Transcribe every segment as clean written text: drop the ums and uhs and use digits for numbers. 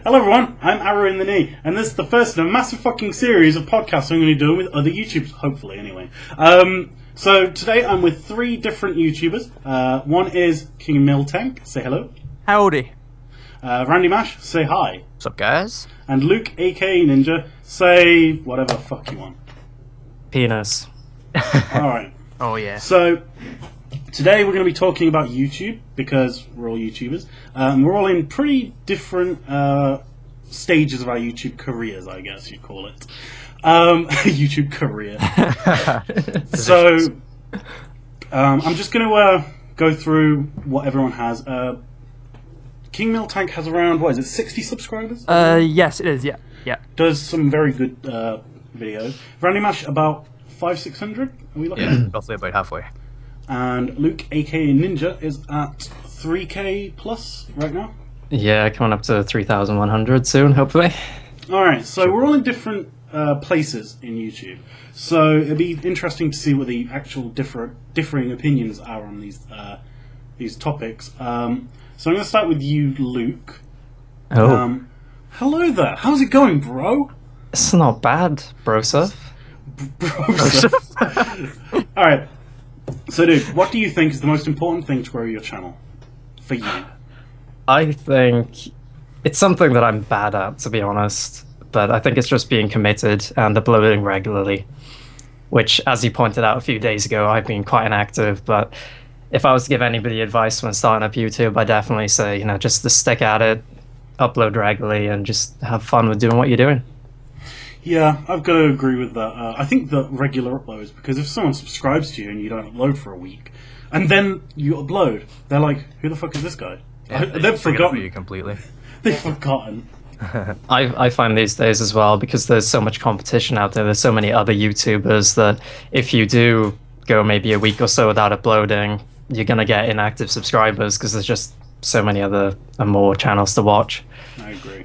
Hello everyone, I'm aarointheknee, and this is the first in a massive fucking series of podcasts I'm going to be doing with other YouTubers, hopefully anyway. So today I'm with three different YouTubers. One is Kingmiltank, say hello. Howdy. Randymash, say hi. What's up, guys? And LukeAKANinja, say whatever the fuck you want. Penis. Alright. Oh yeah. So, today we're going to be talking about YouTube, because we're all YouTubers. We're all in pretty different stages of our YouTube careers, I guess you'd call it. YouTube career. So, I'm just going to go through what everyone has. Kingmiltank has around, what is it, 60 subscribers? Yes, it is, yeah. Does some very good videos. Randymash, about 500-600? Are we looking at? Yeah, roughly about halfway. And LukeAKANinja is at 3K plus right now. Yeah, coming up to 3,100 soon, hopefully. Alright, so we're all in different places in YouTube. So it'd be interesting to see what the actual differing opinions are on these topics. So I'm going to start with you, Luke. Oh. Hello there. How's it going, bro? It's not bad, bro stuff. Alright. So, dude, what do you think is the most important thing to grow your channel? For you? I think it's something that I'm bad at, to be honest. But I think it's just being committed and uploading regularly. Which, as you pointed out a few days ago, I've been quite inactive. But if I was to give anybody advice when starting up YouTube, I'd definitely say, you know, just to stick at it, upload regularly, and just have fun with doing what you're doing. Yeah, I've got to agree with that. I think the regular uploads, because if someone subscribes to you and you don't upload for a week, and then you upload, they're like, who the fuck is this guy? Yeah, they've forgotten. You completely. They've forgotten. I find these days as well, because there's so much competition out there, there's so many other YouTubers that if you do go maybe a week or so without uploading, you're going to get inactive subscribers because there's just so many other and more channels to watch. I agree.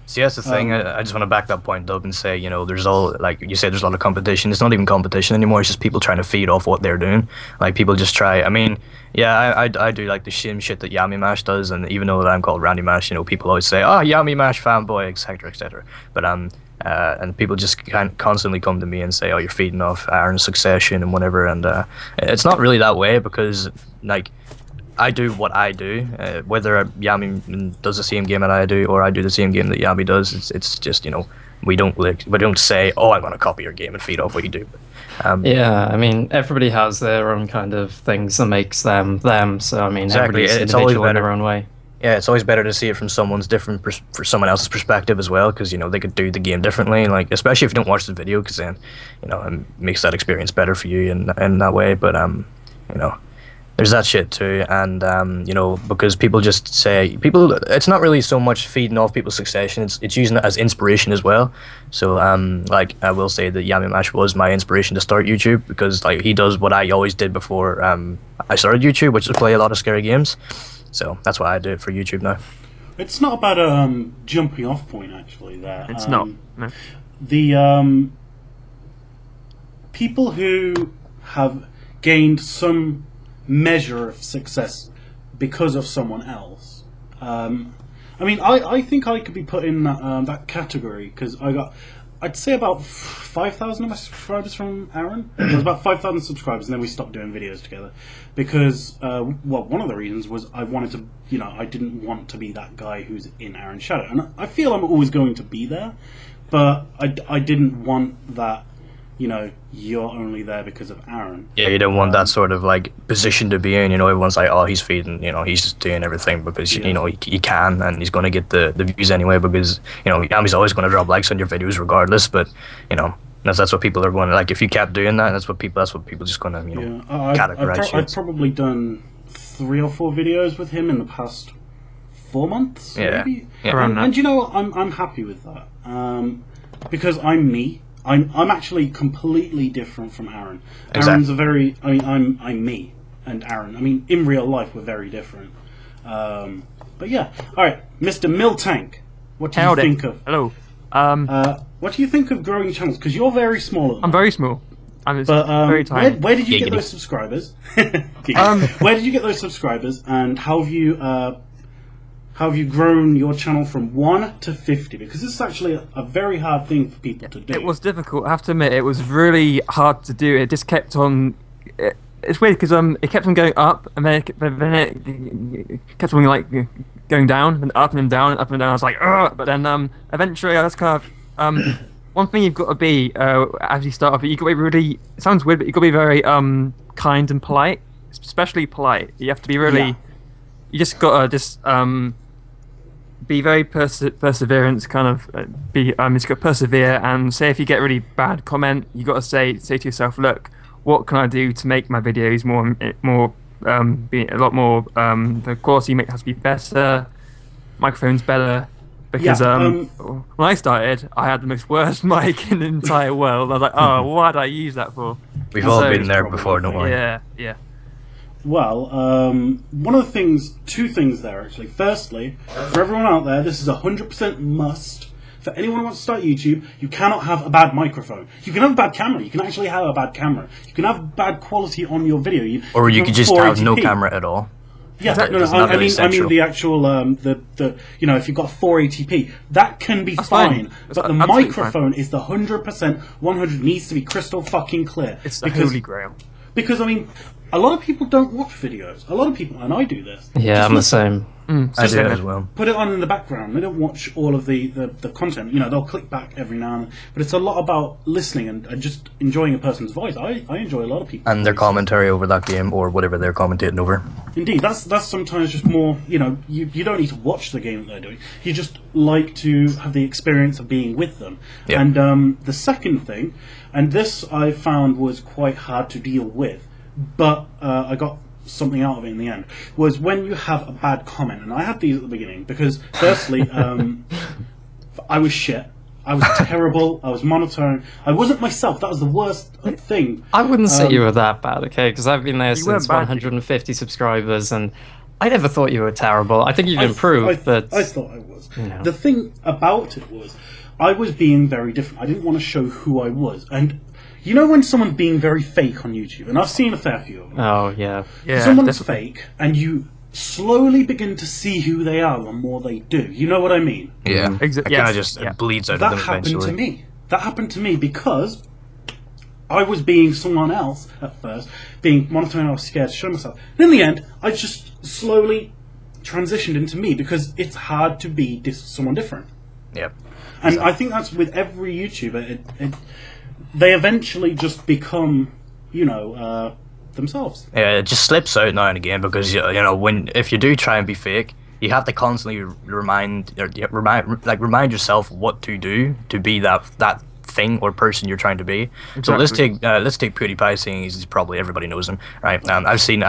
See, that's the thing. I just want to back that point up and say, you know, there's all, like you said, there's a lot of competition. It's not even competition anymore. It's just people trying to feed off what they're doing. Like, people just try. I mean, yeah, I do like the same shit that Randymash does, and even though that I'm called Randymash, you know, people always say, oh, Randymash fanboy, etc., etc. But and people just constantly come to me and say, oh, you're feeding off Aaron's Succession and whatever, and it's not really that way, because like, I do what I do, whether Yami does the same game that I do or I do the same game that Yami does. It's just, you know, we don't say, oh, I'm going to copy your game and feed off what you do. Yeah, I mean, everybody has their own kind of things that makes them them. So I mean, exactly, everybody's it's always individual in better their own way. Yeah, it's always better to see it from someone's for someone else's perspective as well, because you know they could do the game differently. Like, especially if you don't watch the video, because then, you know, it makes that experience better for you in that way. But you know, there's that shit too, and you know, because people just say it's not really so much feeding off people's succession, it's using it as inspiration as well. So like, I will say that Randymash was my inspiration to start YouTube, because like, he does what I always did before I started YouTube, which is play a lot of scary games. So that's why I do it for YouTube now. It's not about a jumping off point, actually, there. It's not. No. The people who have gained some measure of success because of someone else. I mean, I think I could be put in that category, because I'd say about 5,000 of my subscribers from Aaron. There was about 5,000 subscribers, and then we stopped doing videos together because, well, one of the reasons was I wanted to, you know, I didn't want to be that guy who's in Aaron's shadow, and I feel I'm always going to be there, but I didn't want that, you know, you're only there because of Aaron. Yeah, you don't want that sort of like position to be in. You know, everyone's like, oh, he's feeding. You know, he's just doing everything because you know he can, and he's going to get the views anyway. Because you know, Yami's always going to drop likes on your videos regardless. But you know, that's what people are going to like. If you kept doing that, that's what people just going to, you know, categorize. I've probably done 3 or 4 videos with him in the past 4 months. Yeah, maybe. Yeah. And you know what? I'm happy with that because I'm me. I'm actually completely different from Aaron. Exactly. Aaron's a very, I mean, I'm me, and Aaron, I mean, in real life we're very different. But yeah, all right, Mr. Miltank, what do you think of? Hello. What do you think of growing channels? Because you're very small. I'm very small. I'm very tiny. Where did you get those subscribers? Where did you get those subscribers, and how have you How have you grown your channel from 1 to 50? Because this is actually a very hard thing for people to do. It was difficult, I have to admit. It was really hard to do. It just kept on... It's weird because it kept on going up, and then it kept on like going down, and up and then down, and up and down. I was like, ugh! But then eventually I was kind of... one thing you've got to be, as you start off, you've got to be really... It sounds weird, but you've got to be very kind and polite. Especially polite. You have to be really... Yeah. You just got to be very perseverance, kind of be just got to persevere, and say if you get a really bad comment, you got to say to yourself, look, what can I do to make my videos be a lot more the quality has to be better, microphones better, because when I started, I had the most worst mic in the entire world. I was like, oh, why did I use that for? We've all been there before, don't we? Yeah. Well, one of the things, two things there actually. Firstly, for everyone out there, this is 100% must. For anyone who wants to start YouTube, you cannot have a bad microphone. You can have a bad camera. You can actually have a bad camera. You can have bad quality on your video. Or you could just have no camera at all. Yeah, I mean the actual you know, if you've got 480p, that can be fine. But the microphone is the 100%, 100 needs to be crystal fucking clear. It's the holy grail. Because I mean, a lot of people don't watch videos. A lot of people, and I do this. Yeah, I'm the same. I do as well. Put it on in the background. They don't watch all of the content. You know, they'll click back every now and then. But it's a lot about listening and just enjoying a person's voice. I enjoy a lot of people. And their commentary over that game or whatever they're commentating over. Indeed, that's sometimes just more, you know, you don't need to watch the game that they're doing. You just like to have the experience of being with them. Yeah. And the second thing, and this I found was quite hard to deal with, but I got something out of it in the end, was when you have a bad comment. And I had these at the beginning because firstly I was shit, I was terrible, I was monotone, I wasn't myself. That was the worst thing. I wouldn't say you were that bad, okay, because I've been there since 150 subscribers and I never thought you were terrible. I think you've improved, but I thought I was. You know. The thing about it was I was being very different. I didn't want to show who I was. And you know when someone's being very fake on YouTube, and I've seen a fair few of them. Oh, yeah. Someone's fake, and you slowly begin to see who they are the more they do. You know what I mean? Yeah. It kind of just bleeds out of them eventually. That happened to me. That happened to me because I was being someone else at first, being monotone. I was scared to show myself. And in the end, I just slowly transitioned into me because it's hard to be someone different. Yeah. And I think that's with every YouTuber. They eventually just become, you know, themselves. Yeah, it just slips out now and again because you know if you do try and be fake, you have to constantly remind yourself what to do to be that thing or person you're trying to be. Exactly. So let's take PewDiePie, seeing he's probably everybody knows him, right? I've seen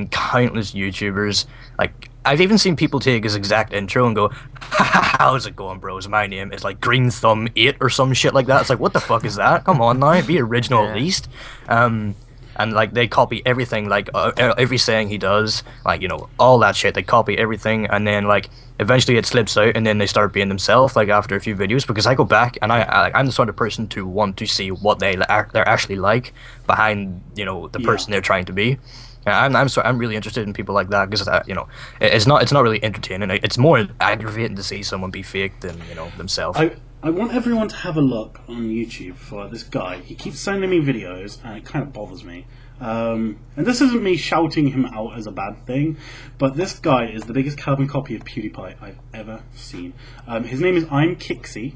countless YouTubers, like I've even seen people take his exact intro and go, how's it going, bros? My name is like Green Thumb 8 or some shit like that. It's like, what the fuck is that? Come on now, be original at least. And like they copy everything, like every saying he does, like, you know, all that shit. They copy everything, and then like eventually it slips out, and then they start being themselves. Like after a few videos, because I go back and I'm the sort of person to want to see what they're actually like behind, you know, the person they're trying to be. I'm really interested in people like that because you know it's not really entertaining. It's more aggravating to see someone be fake than, you know, themselves. I want everyone to have a look on YouTube for this guy. He keeps sending me videos, and it kind of bothers me. And this isn't me shouting him out as a bad thing, but this guy is the biggest carbon copy of PewDiePie I've ever seen. His name is I'm Kixie,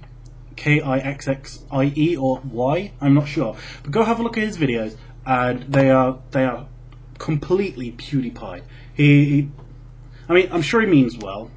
Kixxie or Y, I'm not sure. But go have a look at his videos, and they are completely PewDiePie. I mean, I'm sure he means well,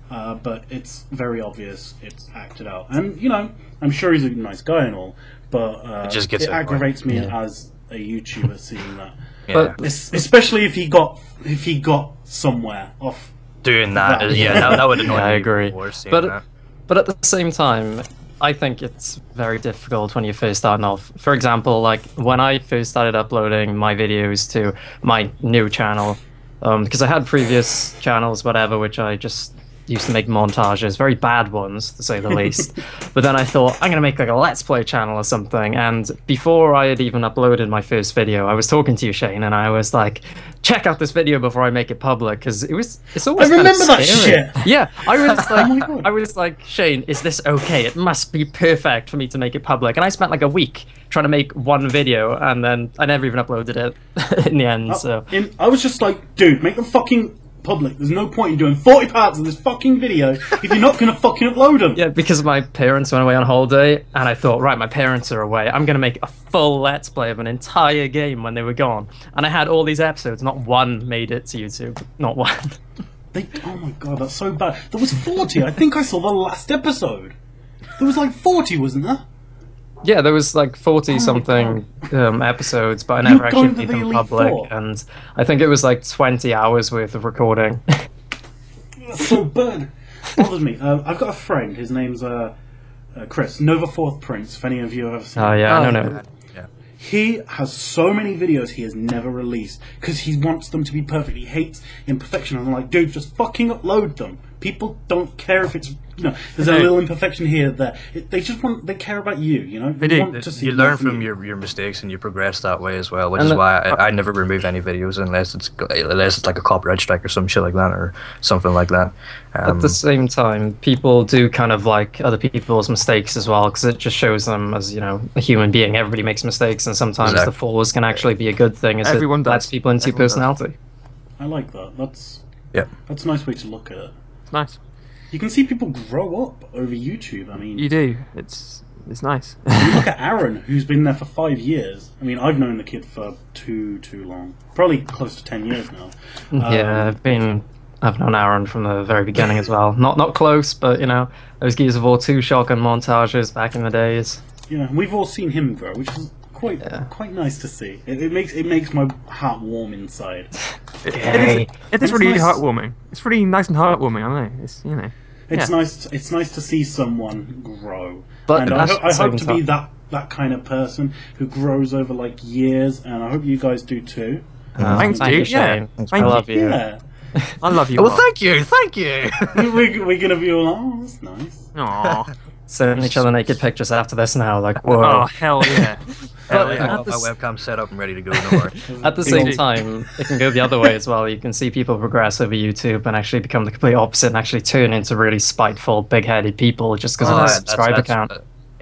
but it's very obvious it's acted out. And, you know, I'm sure he's a nice guy and all, but it aggravates me as a YouTuber seeing that. Yeah. Especially if he got somewhere off doing that. That would annoy me. I agree. But at the same time, I think it's very difficult when you first start off. For example, like when I first started uploading my videos to my new channel, because I had previous channels, whatever, which I just, used to make montages, very bad ones to say the least. But then I thought I'm gonna make like a Let's Play channel or something. And before I had even uploaded my first video, I was talking to you, Shane, and I was like, check out this video before I make it public, because it's always I remember kind of that scary. shit. Yeah, I was Oh my like, God. I was like, Shane, is this okay? It must be perfect for me to make it public. And I spent like a week trying to make one video, and then I never even uploaded it in the end. So I was just like, dude, make them fucking public. There's no point in doing 40 parts of this fucking video if you're not gonna fucking upload them. yeah, because my parents went away on holiday, and I thought, right, my parents are away. I'm gonna make a full Let's Play of an entire game when they were gone. And I had all these episodes. Not one made it to YouTube. Not one. Oh my god, that's so bad. There was 40. I think I saw the last episode. There was like 40, wasn't there? Yeah, there was like 40-something episodes, but I never actually going to made the them Elite public. Four? And I think it was like 20 hours worth of recording. That's so bad. Bothers me. I've got a friend. His name's Chris, Nova Fourth Prince. If any of you have ever seen. Oh yeah, I don't know. Yeah. He has so many videos he has never released because he wants them to be perfect. He hates imperfection. And I'm like, dude, just fucking upload them. People don't care if it's, there's a little imperfection here, there. They care about you, They do. want to see You learn from from you. your mistakes and you progress that way as well, which And is the- why I never remove any videos unless it's like a copyright strike or some shit like that or something like that. At the same time, people do kind of like other people's mistakes as well, because it just shows them as, a human being. Everybody makes mistakes, and sometimes Exactly. the flaws can actually be a good thing, as Everyone it does. lets people into your Everyone does. personality. I like that. That's Yeah. a nice way to look at it. It's nice. You can see people grow up over YouTube. I mean, You do. It's nice. you look at Aaron, who's been there for 5 years. I mean, I've known the kid for too long. Probably close to 10 years now. Yeah, I've known Aaron from the very beginning as well. Not close, but those Gears of War 2 shotgun montages back in the days. We've all seen him grow, which is quite nice to see. It makes my heart warm inside. Hey. It is It's really nice. heartwarming. It's really nice and heartwarming. I don't know. It's It's yeah. nice. It's nice to see someone grow, But and at I the hope same to be time- that kind of person who grows over like years, and I hope you guys do too. Thanks, Thank you, dude. Yeah. Shane. I Thank love you. Yeah, I love you. Well, thank you. we're gonna be all, oh, that's nice. Aww. Sending each other naked pictures after this now, like, whoa. Oh hell yeah. Hell But I yeah. got my webcam set up and ready to go. No worry. At the same time, it can go the other way as well. You can see people progress over YouTube and actually become the complete opposite and actually turn into really spiteful, big-headed people just because of their subscriber count.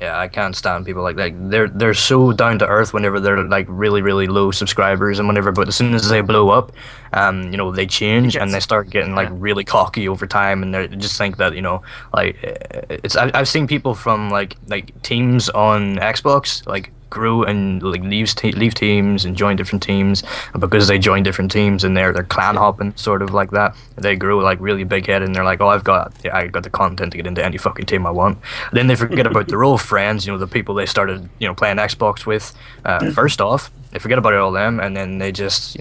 Yeah, I can't stand people like that. They're so down to earth whenever they're like really low subscribers and whenever, but as soon as they blow up, they change and they start getting like really cocky over time, and they just think that I've seen people from like teams on Xbox like grew and like leave teams and join different teams, and because they join different teams and they're clan hopping sort of like that, they grew like really big headed and they're like, oh, I got the content to get into any fucking team I want. Then they forget about their old friends, the people they started playing Xbox with first off. They forget about all them, and then they just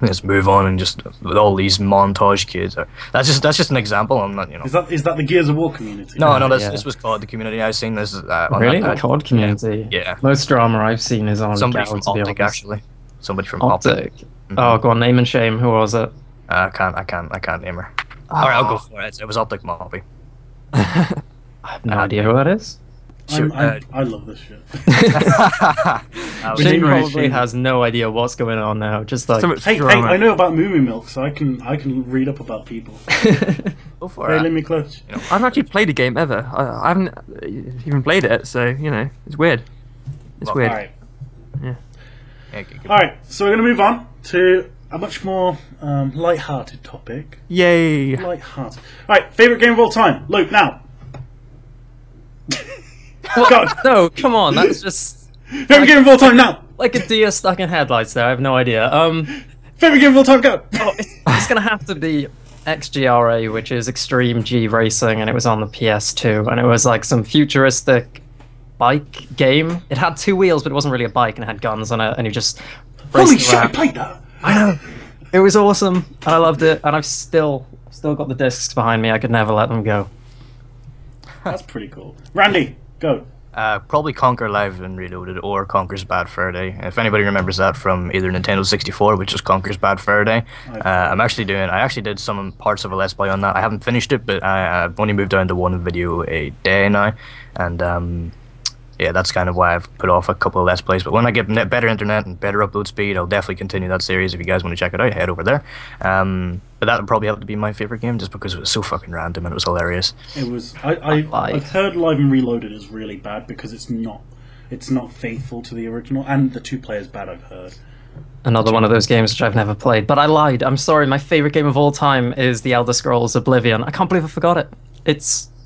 just move on, and just with all these montage kids. That's just an example. I'm not Is that the Gears of War community? No, Yeah. this was called the community. I've seen this. Really? The COD community? Yeah. Most drama I've seen is on Somebody Gal, from to be Optic, honest. actually. Somebody from Optic. Optic? Oh, go on, name and shame. Who was it? I can't name her. All right, I'll go for it. It was Optic Moppy. I have no idea who that is. Sure, I love this shit. Shane Right, probably Shane. has no idea what's going on now. Just like, So much Hey, drama. I know about Moo Milk, so I can read up about people. Go for Hey, it. let me clutch. I haven't actually played a game ever. I haven't even played it, so it's weird. It's Well, weird. All right. Yeah, All right, so we're going to move on to a much more light-hearted topic. Yay! Light-hearted. All right, favorite game of all time, Luke. Now, go. no, come on, that's just Favorite game of all time. Now, like a deer stuck in headlights there. I have no idea. favorite game of all time. Go. It's gonna have to be XGRA, which is Extreme G Racing, and it was on the PS2, and it was like some futuristic bike game. It had two wheels, but it wasn't really a bike, and it had guns on it, and you just Holy raced shit! I around. played that. I know. It was awesome, and I loved it, and I've still got the discs behind me. I could never let them go. That's pretty cool. Randy, go. Probably Conquer Live and Reloaded or Conquer's Bad Fur Day. If anybody remembers that from either Nintendo 64, which is Conquer's Bad Fur Day, I actually did some parts of a Let's Play on that. I haven't finished it, but I've only moved down to one video a day now, and yeah, that's kind of why I've put off a couple of Let's Plays. But when I get better internet and better upload speed, I'll definitely continue that series. If you guys want to check it out, head over there. But that would probably have to be my favorite game, just because it was so fucking random and it was hilarious. It was. I've heard Live and Reloaded is really bad because it's not faithful to the original, and the 2 players bad. I've heard. Another one of those games which I've never played, but I lied. I'm sorry. My favorite game of all time is The Elder Scrolls Oblivion. I can't believe I forgot it.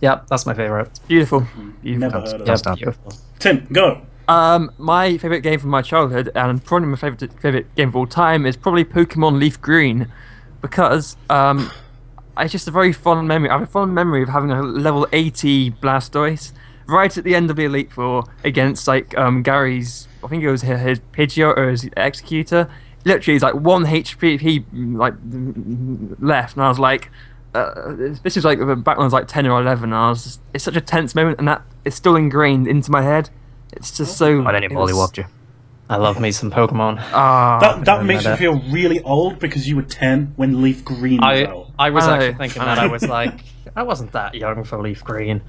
Yeah, that's my favorite. Beautiful. Never heard of Yeah, that. beautiful. Tim, go. My favorite game from my childhood, and probably my favorite game of all time, is probably Pokemon Leaf Green, because it's just a very fond memory. I have a fond memory of having a level 80 Blastoise right at the end of the Elite Four against like Gary's, I think it was his Pidgeot or his Executor. Literally, it's like 1 HP like left, and I was like. This was like back when I was like 10 or 11. It's such a tense moment, and that it's still ingrained into my head. It's just so. I didn't mollywalked you. I love me some Pokemon. That makes me feel really old because you were 10 when Leaf Green was out. I was actually thinking that. I was like, I wasn't that young for Leaf Green.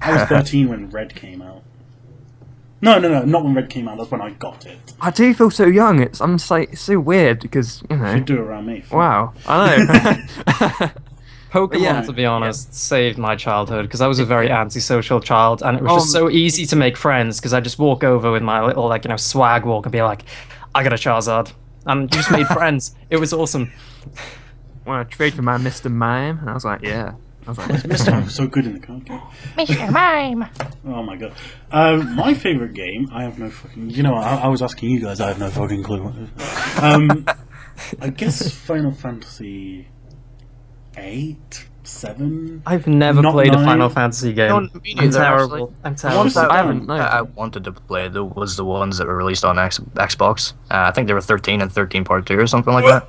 I was 13 when Red came out. No, not when Red came out. That's when I got it. I do feel so young. I'm just like, it's so weird because you know. You do it around me. Wow, I know. Pokemon, to be honest, saved my childhood because I was a very antisocial child, and it was just so easy to make friends because I just walk over with my little swag walk and be like, I got a Charizard, and you just made friends. It was awesome. Want to trade for my Mr. Mime? And I was like, yeah. I was like, Mr. Mime was so good in the card game. Mr. Mime! Oh my god. My favourite game, I have no fucking... You know, I was asking you guys, I have no fucking clue what it is. I guess Final Fantasy 8, 7... I've never played 9. a Final Fantasy game. No, me I'm neither, terrible. I'm terrible. I wanted to play was the ones that were released on Xbox. I think they were 13 and 13 Part 2 or something like that.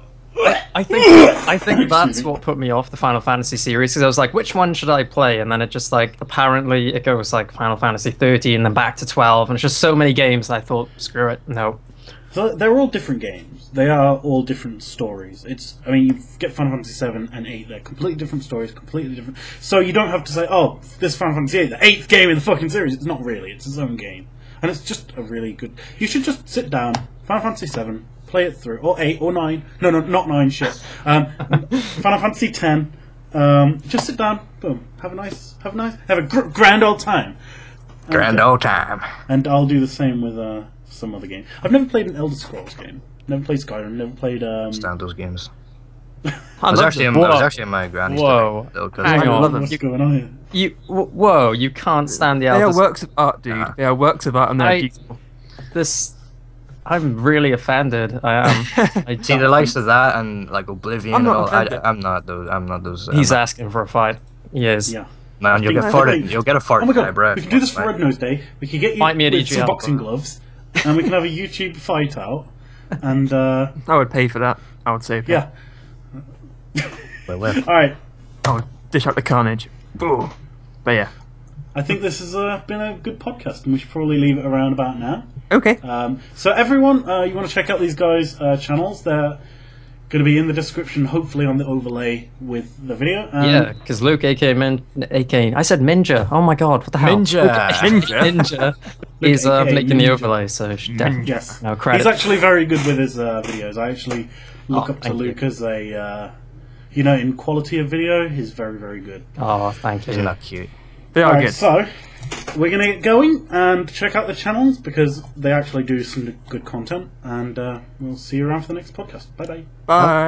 I think that's what put me off the Final Fantasy series, because I was like, which one should I play? And then it just apparently it goes like Final Fantasy 13 and then back to 12, and it's just so many games, and I thought, screw it, no. So they're all different games. They are all different stories. You get Final Fantasy 7 and 8, they're completely different stories, completely different. So you don't have to say, oh, this Final Fantasy 8, the 8th game in the fucking series. It's not really, it's its own game. And it's just a really good... You should just sit down, Final Fantasy 7, play it through, or 8, or 9. No, not 9, shit. Final Fantasy 10. Just sit down, boom, have a grand old time. Grand old time. And I'll do the same with some other game. I've never played an Elder Scrolls game. Never played Skyrim. Never played. Stand those games. I was actually in my granny's. Whoa! Hang on. What's going on here? Whoa! You can't stand the They Elder are works of art, dude. They are works of art, and they're beautiful. I'm really offended. I am. See the likes of that and like Oblivion. I'm not and all. offended. I'm not those. He's asking for a fight. He is. Yeah. Man, you'll get farted. You'll get a fart. Oh my by god! breath. We can do this for Red Nose Day. We can get you Fight me at with EGL. some boxing gloves, and we can have a YouTube fight out. And I would pay for that. I would say. yeah. Well, well. All right. I would dish out the carnage. Boo. But yeah. I think this has been a good podcast, and we should probably leave it around about now. Okay. So everyone, you want to check out these guys' channels? They're going to be in the description, hopefully on the overlay with the video. Yeah, because Luke, aka I said Minja. Oh my god, what the hell? Ninja is making the overlay, so definitely Yes. no credit. He's actually very good with his videos. I actually look up to thank Luke you. as a, in quality of video, he's very, very good. Oh, thank you. Isn't that cute? They are Alright, good. so we're going to get going and check out the channels because they actually do some good content, and we'll see you around for the next podcast. Bye-bye. Bye.